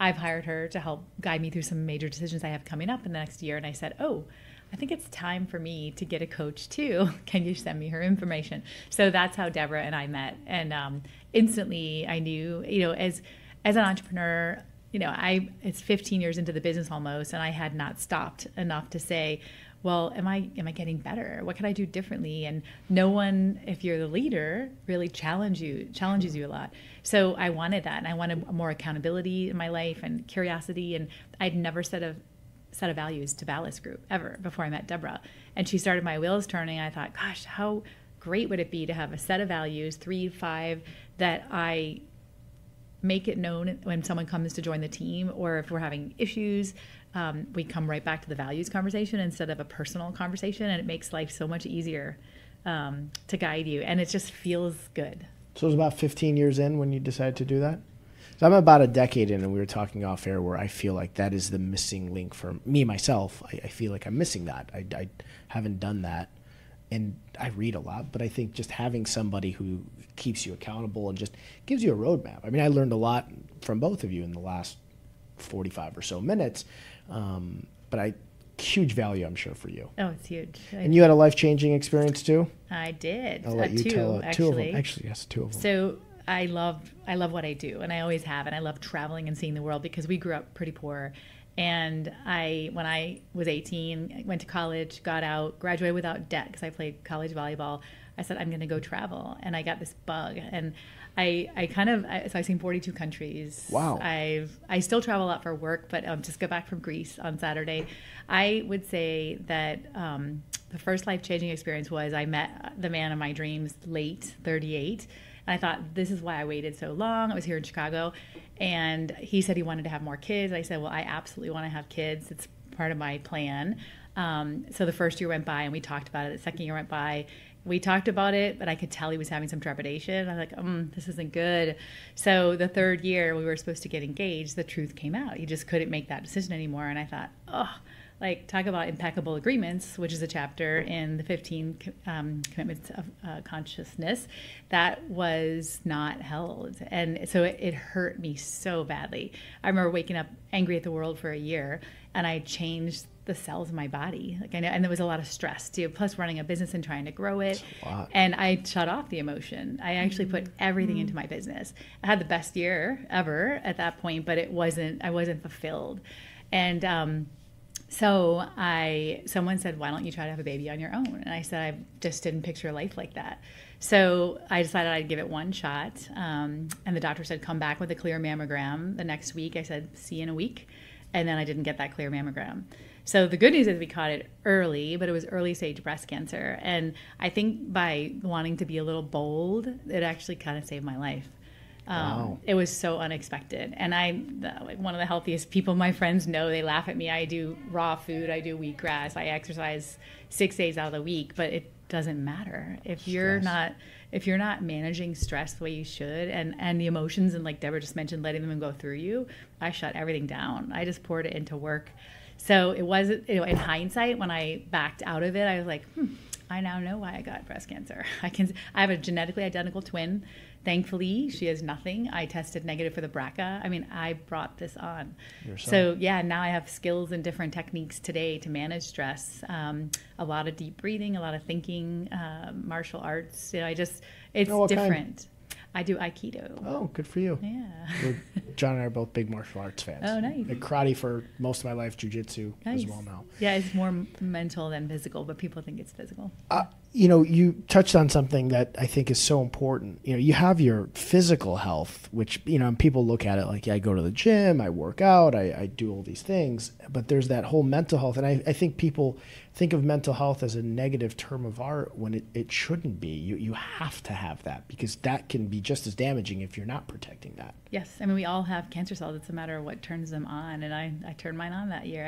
I've hired her to help guide me through some major decisions I have coming up in the next year. And I said, oh, I think it's time for me to get a coach too. Can you send me her information? So that's how Debra and I met. And instantly I knew, as an entrepreneur, it's 15 years into the business almost, and I had not stopped enough to say, well, am I getting better? What can I do differently? And no one, if you're the leader, really challenges you a lot. So I wanted that, and I wanted more accountability in my life and curiosity. And I'd never set a values to Ballast Group ever before I met Debra. And she started my wheels turning. I thought, gosh, how great would it be to have a set of values, 3 to 5, that I make it known when someone comes to join the team, or if we're having issues, we come right back to the values conversation instead of a personal conversation, and it makes life so much easier to guide you, and it just feels good. So it was about 15 years in when you decided to do that? So I'm about a decade in, and we were talking off air, where I feel like that is the missing link for me, myself. I feel like I'm missing that. I haven't done that. And I read a lot, but I think just having somebody who keeps you accountable and just gives you a roadmap. I mean, I learned a lot from both of you in the last 45 or so minutes, but huge value, I'm sure, for you. Oh, it's huge. And you had a life-changing experience too? I did. I'll let you tell actually. 2 of them. Actually, yes, 2 of them. So I love what I do, and I always have, and I love traveling and seeing the world because we grew up pretty poor. And when I was 18, I went to college, got out, graduated without debt because I played college volleyball. I said, I'm going to go travel. And I got this bug. And so I've seen 42 countries. Wow. I still travel a lot for work, but just got back from Greece on Saturday. I would say that the first life-changing experience was I met the man of my dreams late, 38. And I thought, this is why I waited so long. I was here in Chicago, and he said he wanted to have more kids. I said, well, I absolutely want to have kids. It's part of my plan. So the first year went by, and we talked about it. The second year went by. We talked about it, but I could tell he was having some trepidation. I was like, this isn't good. So the third year we were supposed to get engaged, the truth came out. He just couldn't make that decision anymore. And I thought, talk about impeccable agreements, which is a chapter in the 15 commitments of consciousness that was not held. And so it hurt me so badly. I remember waking up angry at the world for a year, and I changed the cells in my body. Like I know, and there was a lot of stress too, plus running a business and trying to grow it. And I shut off the emotion. I actually put everything into my business. I had the best year ever at that point, but I wasn't fulfilled. And someone said, why don't you try to have a baby on your own? And I said, I just didn't picture life like that. So I decided I'd give it one shot. And the doctor said, come back with a clear mammogram the next week. I said, see you in a week. And then I didn't get that clear mammogram. So the good news is we caught it early, but it was early stage breast cancer. And I think by wanting to be a little bold, it actually kind of saved my life. Wow. It was so unexpected. And one of the healthiest people my friends know, they laugh at me. I do raw food. I do wheatgrass. I exercise 6 days out of the week, but it doesn't matter. If you're not managing stress the way you should, and the emotions, and like Debra just mentioned, letting them go through you, I shut everything down. I just poured it into work. So it was, in hindsight, when I backed out of it, I was like, I now know why I got breast cancer. I have a genetically identical twin. Thankfully, she has nothing. I tested negative for the BRCA. I mean, I brought this on. So yeah, now I have skills and different techniques today to manage stress. A lot of deep breathing, a lot of thinking, martial arts. It's different. Kind? I do Aikido. Oh, good for you. Yeah. John and I are both big martial arts fans. Oh, nice. Like karate for most of my life, jiu-jitsu as well now. Yeah, it's more mental than physical, but people think it's physical. You touched on something that I think is so important. You have your physical health, which, people look at it like, yeah, I go to the gym, I work out, I do all these things. But there's that whole mental health. And I think people think of mental health as a negative term of art when it shouldn't be. You have to have that, because that can be just as damaging if you're not protecting that. Yes. I mean, we all have cancer cells. It's a matter of what turns them on. And I turned mine on that year.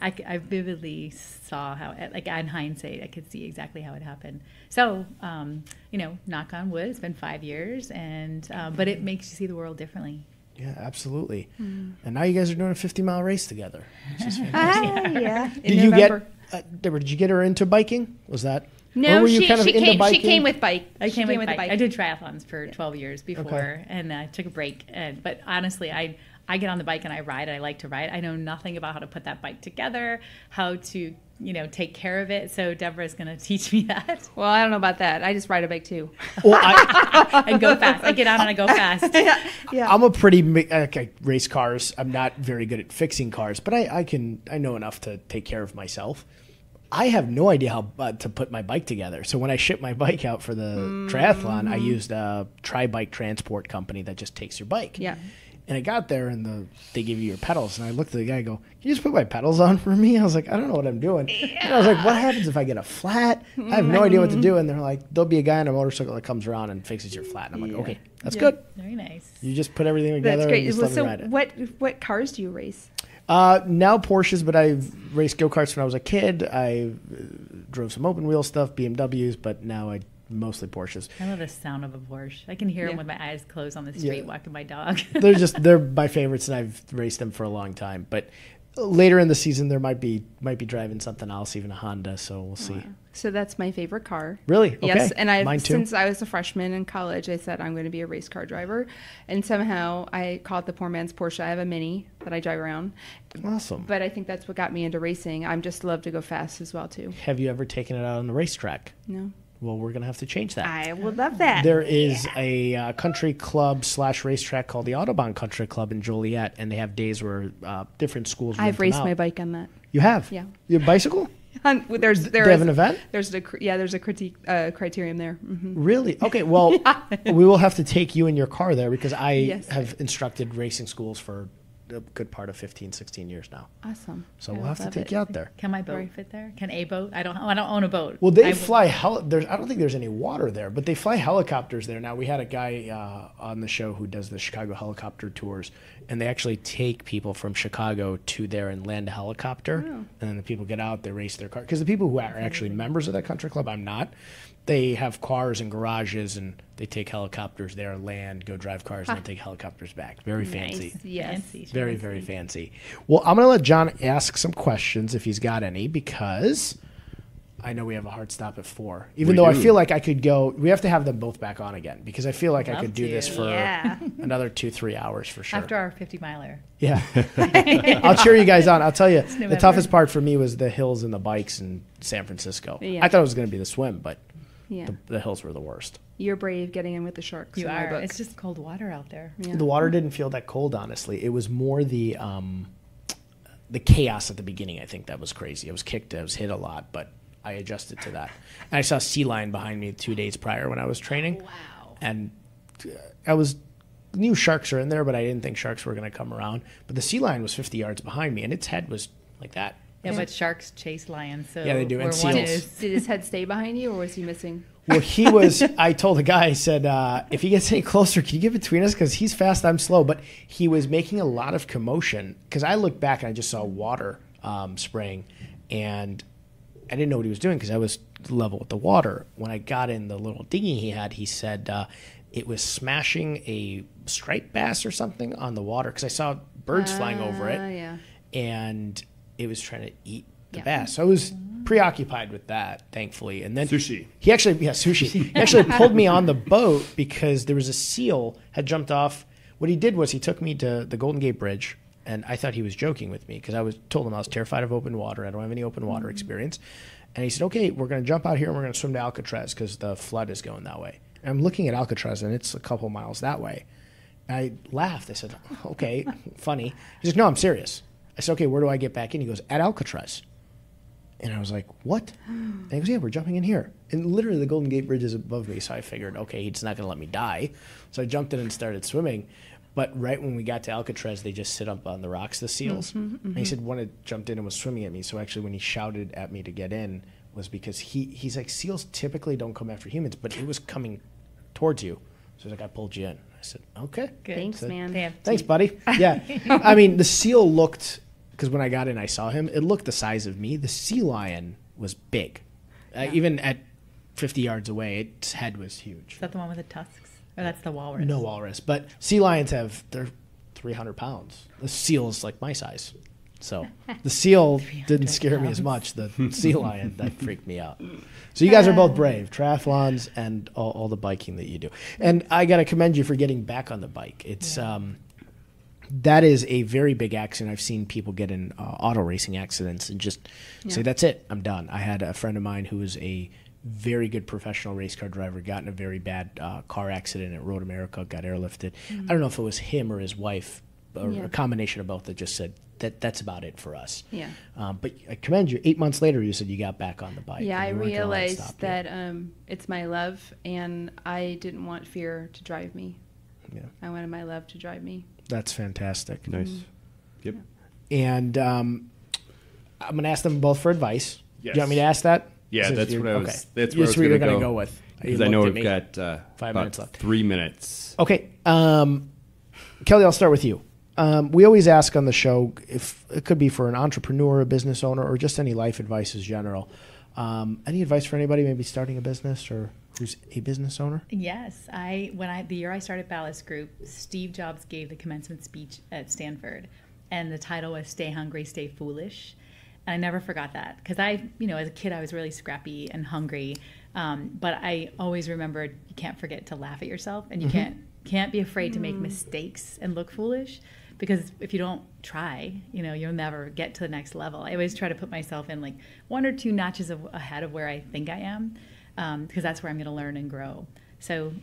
I vividly saw how, like in hindsight, I could see exactly how it happened. So, knock on wood, it's been 5 years, and but it makes you see the world differently. Yeah, absolutely. And now you guys are doing a 50-mile race together, which is fantastic. Yeah. Debra, did you get her into biking? Was that? No, or were you kind of into biking? She came with bike. I came with bike. I did triathlons for 12 years before, and I took a break. But honestly, I get on the bike and I ride. I like to ride. I know nothing about how to put that bike together, how to take care of it. So Deborah's going to teach me that. Well, I don't know about that. I just ride a bike too. Well, and go fast. I get on and I go fast. Yeah. I'm a pretty I race cars. I'm not very good at fixing cars, but I know enough to take care of myself. I have no idea how to put my bike together. So when I shipped my bike out for the triathlon, I used a tri-bike transport company that just takes your bike. Yeah. And I got there, and they give you your pedals. And I looked at the guy and go, can you just put my pedals on for me? I was like, I don't know what I'm doing. Yeah. And I was like, what happens if I get a flat? I have no idea what to do. And they're like, there'll be a guy on a motorcycle that comes around and fixes your flat. And I'm like, okay, that's good. Very nice. You just put everything together. That's great. And just let me ride it. What cars do you race? Now Porsches, but I've raced go-karts when I was a kid. I drove some open wheel stuff, BMWs, but now I mostly Porsches. I love the sound of a Porsche. I can hear them with my eyes closed on the street walking my dog. They're my favorites, and I've raced them for a long time. But later in the season, there might be driving something else, even a Honda. So we'll see. So that's my favorite car. Really? Okay. Yes, and Mine too. Since I was a freshman in college, I said I'm going to be a race car driver, and somehow I caught the poor man's Porsche. I have a Mini that I drive around. Awesome. But I think that's what got me into racing. I just love to go fast as well too. Have you ever taken it out on the racetrack? No. Well, we're going to have to change that. I would love that. There is a country club / racetrack called the Audubon Country Club in Joliet, and they have days where different schools I've raced my bike on that. You have? Yeah. You have a bicycle? They have an event? There's a criterium there. Mm-hmm. Really? Okay, well, we will have to take you in your car there, because I have instructed racing schools for a good part of 15, 16 years now. Awesome. So I we'll have to love take it. you out there. Can my boat fit there? Can a boat? I don't own a boat. Well, they fly I don't think there's any water there, but they fly helicopters there. Now, we had a guy on the show who does the Chicago helicopter tours, and they actually take people from Chicago to there and land a helicopter. And then the people get out, they race their car. Because the people who are actually members of that country club, I'm not, they have cars and garages, and they take helicopters there, land, go drive cars, and then take helicopters back. Very fancy. Yes. Fancy. Very, very fancy. Well, I'm going to let John ask some questions if he's got any, because I know we have a hard stop at 4. Even though I feel like I could go, we have to have them both back on again, because I feel like I could do this for another 2-3 hours for sure. After our 50-miler. Yeah. I'll cheer you guys on. I'll tell you, the November. toughest part for me was the hills and the bikes in San Francisco. Yeah. I thought it was going to be the swim, but Yeah. the hills were the worst. You're brave getting in with the sharks. You in my are. book. It's just cold water out there. Yeah. The water didn't feel that cold, honestly. It was more the chaos at the beginning, I think, that was crazy. I was kicked, I was hit a lot, but I adjusted to that. And I saw a sea lion behind me 2 days prior when I was training. Oh, wow. And I knew sharks are in there, but I didn't think sharks were going to come around. But the sea lion was 50 yards behind me, and its head was like that. Yeah, but sharks chase lions. So Yeah, they do, and where one seals. is, Did his head stay behind you, or was he missing? Well, I told the guy, I said, if he gets any closer, can you get between us? Because he's fast, I'm slow. But he was making a lot of commotion. Because I looked back and I just saw water spraying. And I didn't know what he was doing because I was level with the water. When I got in the little dinghy he had, he said it was smashing a striped bass or something on the water. Because I saw birds flying over it. Yeah. And it was trying to eat the Yeah. bass. So I was preoccupied with that, thankfully. And then Sushi. sushi. He actually pulled me on the boat because there was a seal had jumped off. What he did was he took me to the Golden Gate Bridge, and I thought he was joking with me because told him I was terrified of open water. I don't have any open water experience. And he said, okay, we're going to jump out here and we're going to swim to Alcatraz because the flood is going that way. And I'm looking at Alcatraz, and it's a couple miles that way. And I laughed. I said, okay, funny. He said, no, I'm serious. I said, okay, where do I get back in? He goes, at Alcatraz. And I was like, what? And he goes, yeah, we're jumping in here. And literally the Golden Gate Bridge is above me, so I figured, okay, he's not going to let me die. So I jumped in and started swimming. But right when we got to Alcatraz, they just sit up on the rocks, the seals. And he said one had jumped in and was swimming at me. So actually when he shouted at me to get in was because he's like, seals typically don't come after humans, but it was coming towards you. So he's like, I pulled you in. I said, okay. Good. Thanks, So- man. They have Thanks, teeth. buddy. Yeah. I mean, the seal looked, because when I got in, I saw him. It looked the size of me. The sea lion was big. Even at 50 yards away, its head was huge. Is that the one with the tusks? Or that's the walrus? No walrus. But sea lions they're 300 pounds. The seal's like my size. So the seal didn't scare me as much. The sea lion, that freaked me out. So you guys are both brave. Triathlons and all the biking that you do. And I got to commend you for getting back on the bike. It's that is a very big accident. I've seen people get in auto racing accidents and just say, that's it, I'm done. I had a friend of mine who was a very good professional race car driver, got in a very bad car accident at Road America, got airlifted. I don't know if it was him or his wife, or a combination of both, that just said, that's about it for us. Yeah. But I commend you. 8 months later, you said you got back on the bike. Yeah, I and you weren't gonna let it stop realized you. that it's my love, and I didn't want fear to drive me. Yeah. I wanted my love to drive me. That's fantastic. Nice. Yep. And I'm going to ask them both for advice. Yes. Do you want me to ask that? Yeah, Since that's you're- what I was. okay. That's where I was you're going gonna to go with. You Because I know looked we've at me. got 5 about minutes left. 3 minutes. Okay. Kellee, I'll start with you. We always ask on the show if it could be for an entrepreneur, a business owner, or just any life advice in general. Any advice for anybody maybe starting a business or who's a business owner? Yes, the year I started Ballast Group, Steve Jobs gave the commencement speech at Stanford, and the title was "Stay Hungry, Stay Foolish." And I never forgot that because as a kid, I was really scrappy and hungry, but I always remembered you can't forget to laugh at yourself, and you can't be afraid to make mistakes and look foolish. Because if you don't try, you'll never get to the next level. I always try to put myself in like 1 or 2 notches ahead of where I think I am, because that's where I'm going to learn and grow. So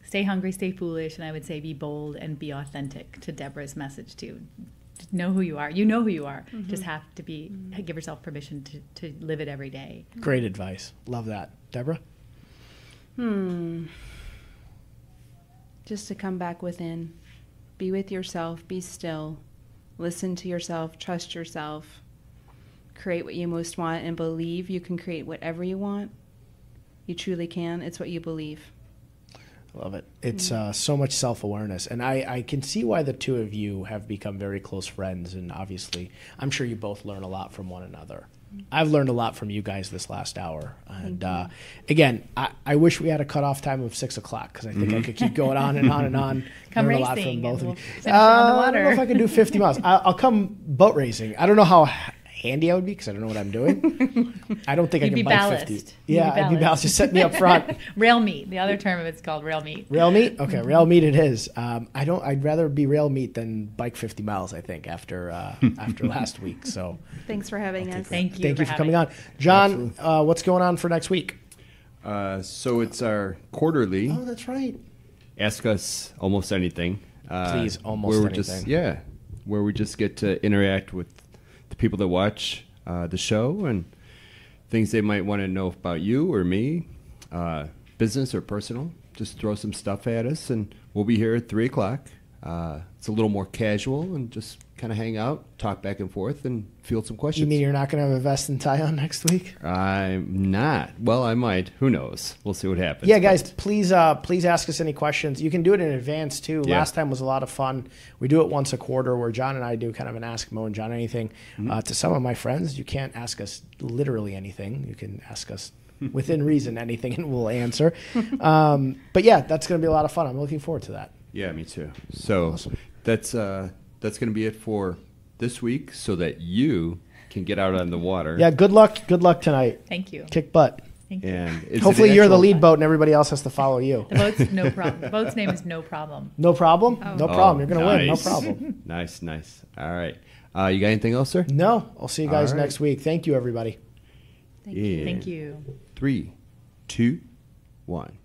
stay hungry, stay foolish, and I would say be bold and be authentic, to Debra's message too. Just know who you are. You know who you are. Just have to give yourself permission to live it every day. Great advice. Love that. Debra? Just to come back within. Be with yourself. Be still. listen to yourself, trust yourself, create what you most want, and believe you can create whatever you want. You truly can. It's what you believe. Love it. It's so much self-awareness. And I can see why the two of you have become very close friends. And obviously, I'm sure you both learn a lot from one another. I've learned a lot from you guys this last hour. And again, I wish we had a cutoff time of 6 o'clock because I think I could keep going on and on and on. Come learn racing. a lot from both of you. Finish on the water. I don't know if I can do 50 miles. I'll come boat racing. I don't know how handy I would be because I don't know what I'm doing. I don't think I You'd can be bike ballast. 50. Yeah, I'd be ballast. Just set me up front. Rail meat. The other term of it's called rail meat. Rail meat? Okay, rail meat it is. I'd rather be rail meat than bike 50 miles, I think, after last week. So Thanks for having us. Thank you. thank you for coming on. John, what's going on for next week? So it's our quarterly. Oh, that's right. Ask Us Almost Anything. Please, almost where we're anything. where we just get to interact with the people that watch the show and things they might want to know about you or me, business or personal. Just throw some stuff at us, and we'll be here at 3 o'clock. It's a little more casual and just kind of hang out, talk back and forth, and field some questions. You mean you're not going to have a vest and tie on next week? I'm not. Well, I might. Who knows? We'll see what happens. Yeah, guys, please ask us any questions. You can do it in advance, too. Yeah. Last time was a lot of fun. We do it once a quarter where John and I do kind of an Ask Mo and John anything. To some of my friends, you can't ask us literally anything. You can ask us within reason anything, and we'll answer. But, yeah, that's going to be a lot of fun. I'm looking forward to that. Yeah, me too. So Awesome. that's going to be it for this week so that you can get out on the water. Yeah, good luck. Good luck tonight. Thank you. Kick butt. Thank you. And is Hopefully it you're the actual- lead boat and everybody else has to follow you. The boat's no problem. The boat's name is No Problem. No problem? Oh. No problem. You're going to win. No nice. problem. Nice. All right. You got anything else, sir? No, I'll see you guys All right. next week. Thank you, everybody. Thank you. 3, 2, 1.